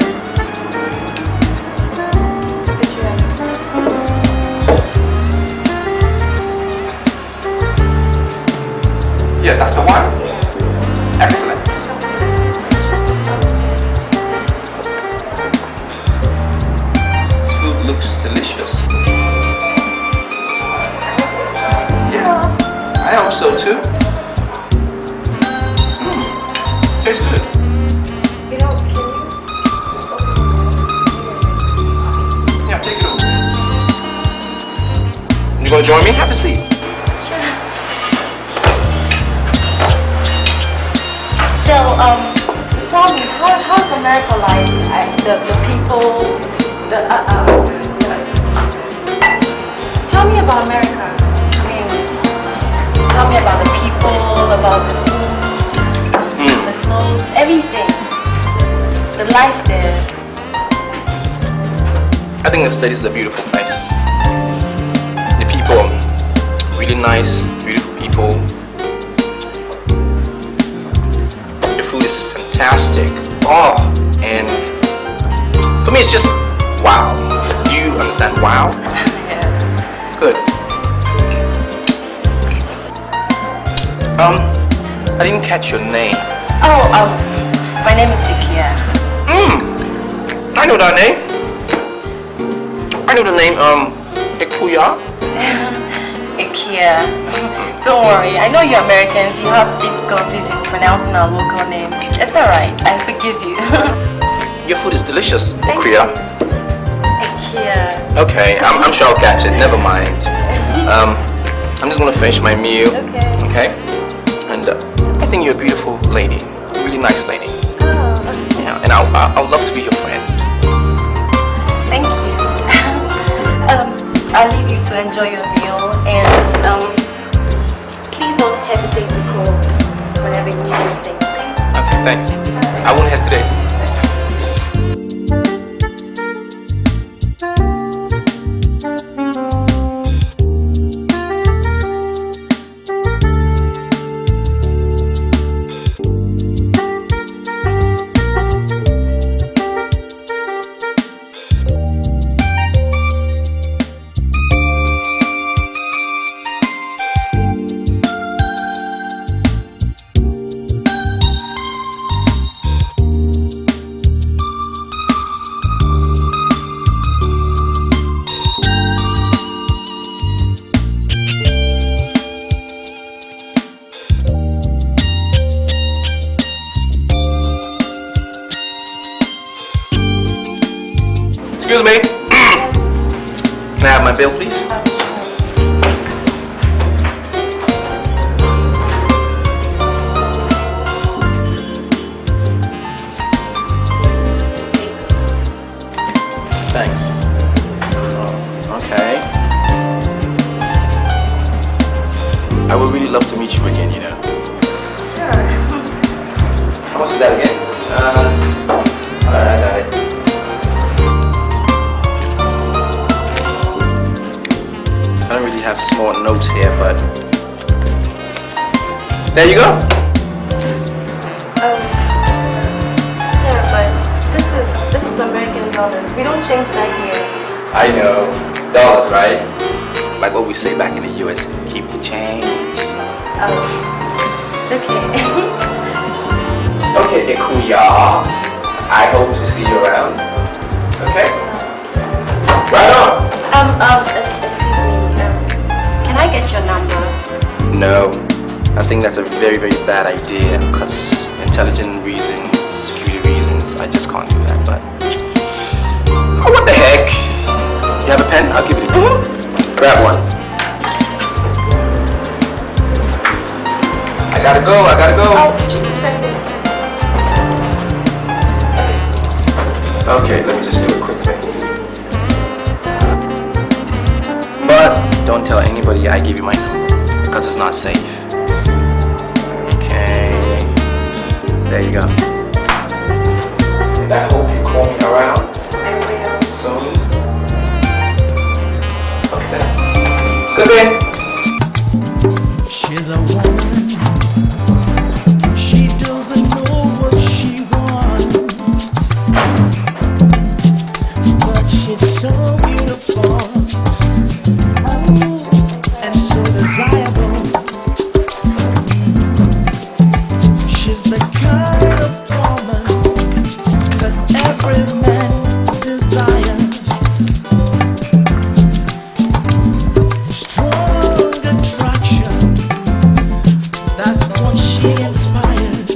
Yeah, that's the one. Excellent. This food looks delicious. Yeah, I hope so too. Tastes good. Yeah, take it over. You gonna join me? Have a seat. So, tell me, how's America like? The people, tell me about America. I mean, tell me about the people, about the food, the clothes, everything. The life there. I think the States is a beautiful place. The people are really nice, beautiful people. The food is fantastic. Oh, and for me it's just wow. Do you understand wow? Yeah. Good. I didn't catch your name. Oh, my name is Ikia. I know that name. I know the name, Ikuya. Ikia. Don't worry, I know you Americans, you have difficulties in pronouncing our local names. It's alright, I forgive you. Your food is delicious, Thank Ikuya. Ikia. Okay, I'm sure I'll catch it, never mind. I'm just gonna finish my meal. Okay. And I think you're a beautiful lady, a really nice lady. Oh, okay. Yeah, and I'll love to be your friend. Thank you. I'll leave you to enjoy your meal and please don't hesitate to call whenever you need anything. Okay, thanks. I won't hesitate. Excuse me. Can I have my bill, please? Thanks. Okay. I would really love to meet you again, you know. Sure. How much is that again? Alright, I got it. I don't really have small notes here, but there you go. Sir, but this is American dollars. We don't change that here. I know. Dollars, right? Like what we say back in the US, keep the change. Oh, okay. Okay, Ikuya. I hope to see you around. Okay? Right on. Excuse me. Can I get your number? No. I think that's a very, very bad idea because intelligent reasons, security reasons, I just can't do that, but oh, what the heck? have a pen? I'll give it to you. Grab one. I gotta go. Oh, just a second. Okay, let me just do it quickly. But don't tell anybody I gave you my number, because it's not safe. Okay. There you go. And I hope you call me around soon. Okay then. Good day. She's a woman. She doesn't know what she wants, but she's so beautiful and so desirable. She's the kind of woman that every man desires. Strong attraction, that's what she inspires.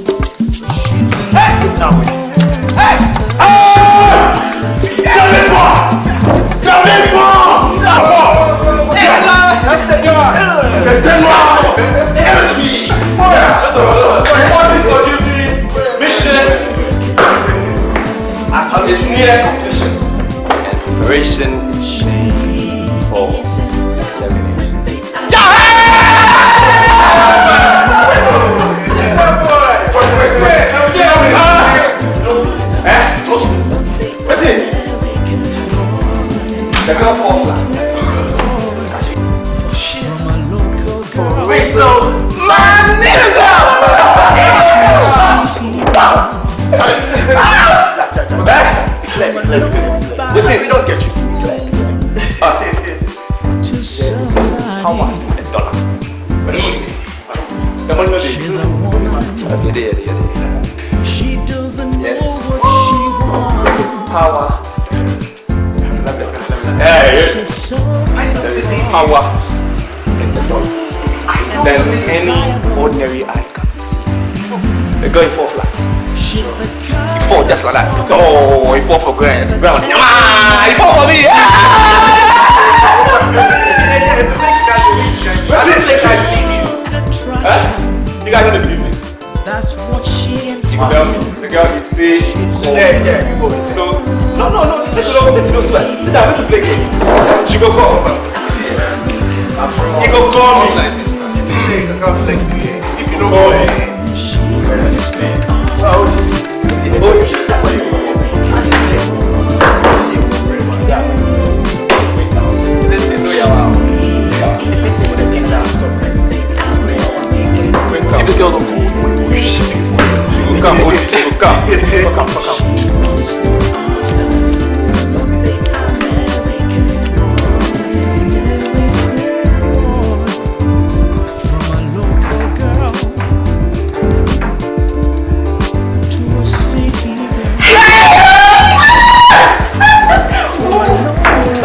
It's near completion and preparation for extermination. What's it? The girl fall flat. Whistle my niggas What's it? We don't get you. How much? $1. The money was She doesn't know what she wants. power. She's so There is power in the dog than any ordinary eye can see. The girl fall flat. she's the kind You fall just like that. Oh, you fall for grand. You fall for me. You guys don't believe me. that's what she The girl can say, yeah, you go. So, no, no sweat. Sit down, let me play game. She go call. He go call me. I can't flex you here. If you don't go here, you understand. Oh, she's not for you. If the girl don't go, she will come. from a local girl to a city girl.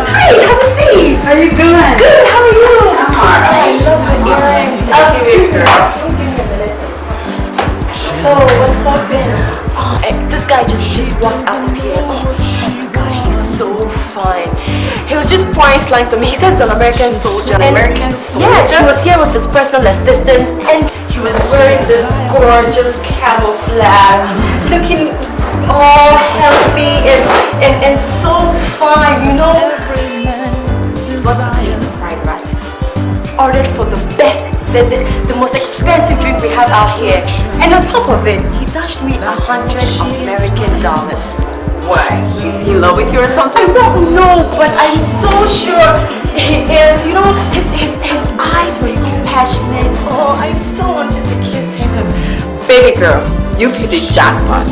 Hi, have a seat. How you doing? Good, how are you? I'm alright. I love your earrings. Give me a girl. Give me a minute. So, what's poppin'? Oh, this guy just walked out of here. Oh my god, he's so fine. He was just pouring slang to me. He says he's an American soldier. American soldier? Yes, he was here with his personal assistant and he was wearing this gorgeous camouflage, looking all healthy and so fine, you know. He wasn't eating fried rice. Ordered for the best, the most expensive drink we have out here. And on top of it, he dashed me $100 American. Why? Is he in love with you or something? I don't know, but I'm so sure he is. You know, his eyes were so passionate. Oh, I so wanted to kiss him. Baby girl, you've hit the jackpot.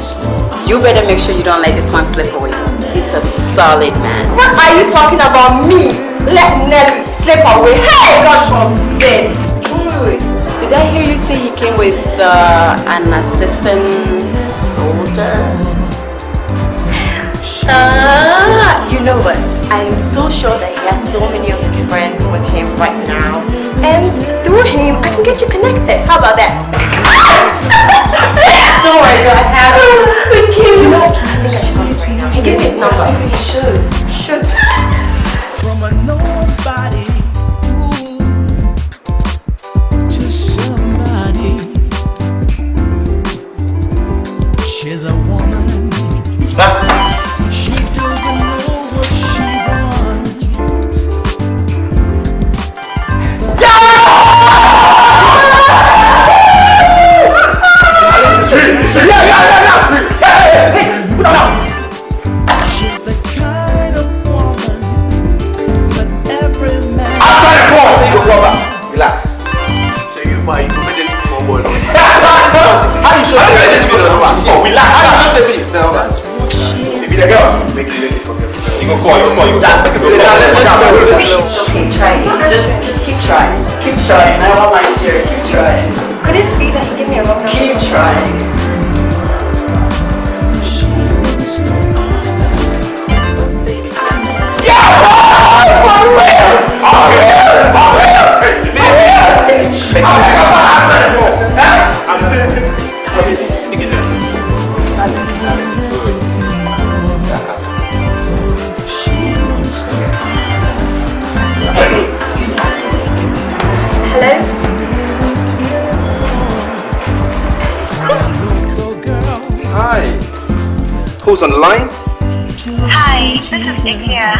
You better make sure you don't let this one slip away. He's a solid man. What are you talking about? Me? Let Nelly slip away? Hey, God forbid. Wait. Did I hear you say he came with an assistant soldier? You know what? I am so sure that he has so many of his friends with him right now. And through him, I can get you connected. How about that? Don't worry, girl. I have it. But Kim, you know, I think I saw him right now. He gave me his number. He should. She doesn't know what she wants. She's the kind of woman that every man. Relax. So you made this small boy. How you show this? Relax. How you show this? If you're a girl, make it forget. You go call. Okay, try it. Just keep trying. Keep trying. I want my share. Keep trying. Could it be that he gave me a wrong number? Keep trying. She wants no other but the Hello? Hi. Who's on the line? Hi, this is Ikia.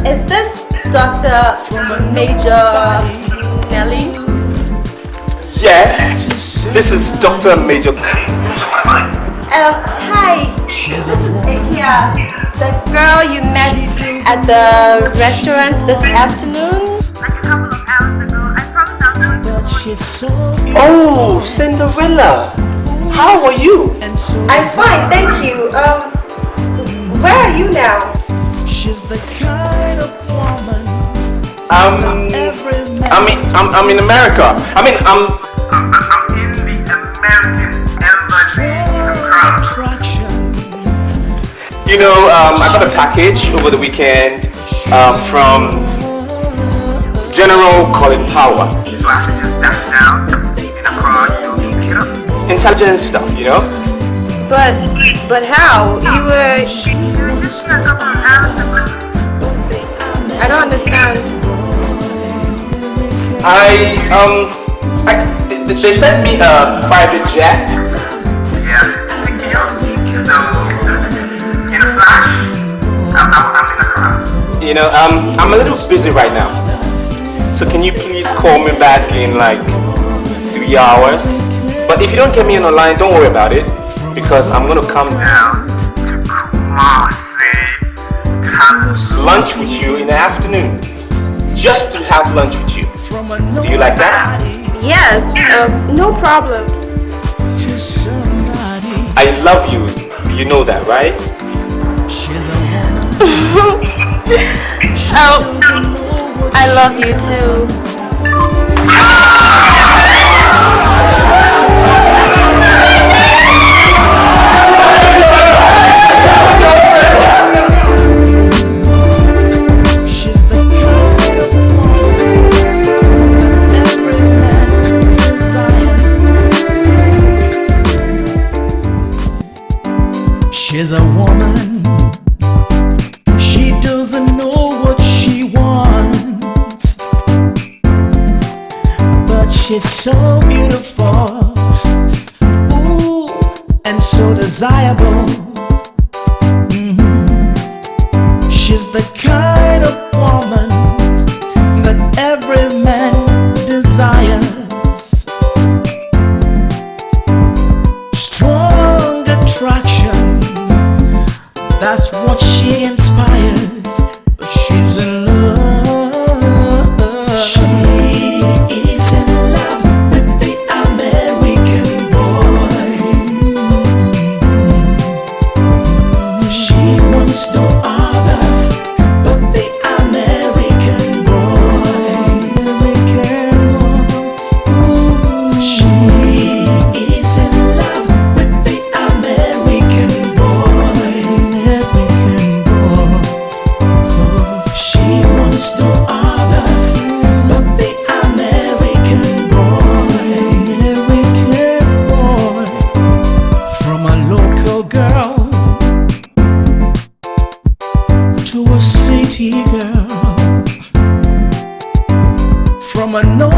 Is this Dr. Major Nelly? Yes. This is Dr. Major. Hi. This is Ikia. The girl you met at the restaurant this afternoon? Like a couple of hours ago, I promised I'll do it before you. Oh, Cinderella. How are you? I'm fine, thank you. Where are you now? She's the kind of woman I'm in America. I'm I'm in the American Embassy in Accra. attraction. You know, I got a package over the weekend from General Colin Power. So I can just dash down in Accra to pick it up. Intelligence stuff, you know? But how? You were... You were just here a couple of hours ago. I don't understand. They sent me a private jet. Yeah, pick me up. So, in a flash, I'm in Accra. You know, I'm a little busy right now. So can you please call me back in like 3 hours? But if you don't get me on the line, don't worry about it, because I'm gonna come Down to Kumasi to have lunch with you in the afternoon. Just to have lunch with you. Do you like that? Yes, no problem. To somebody. I love you. You know that, right? She's a woman. I love you too. She's the kind of woman every man desires. She's a woman. She doesn't know what she wants, but she's so beautiful, ooh, and so desirable. She's the kind of woman that every man desires. Strong attraction, that's what she inspires. But she's in love. She is in love with the American boy. She wants no other but the American boy. She is in love with the American boy. She wants no other but the American boy. From a local girl to a city girl, from a no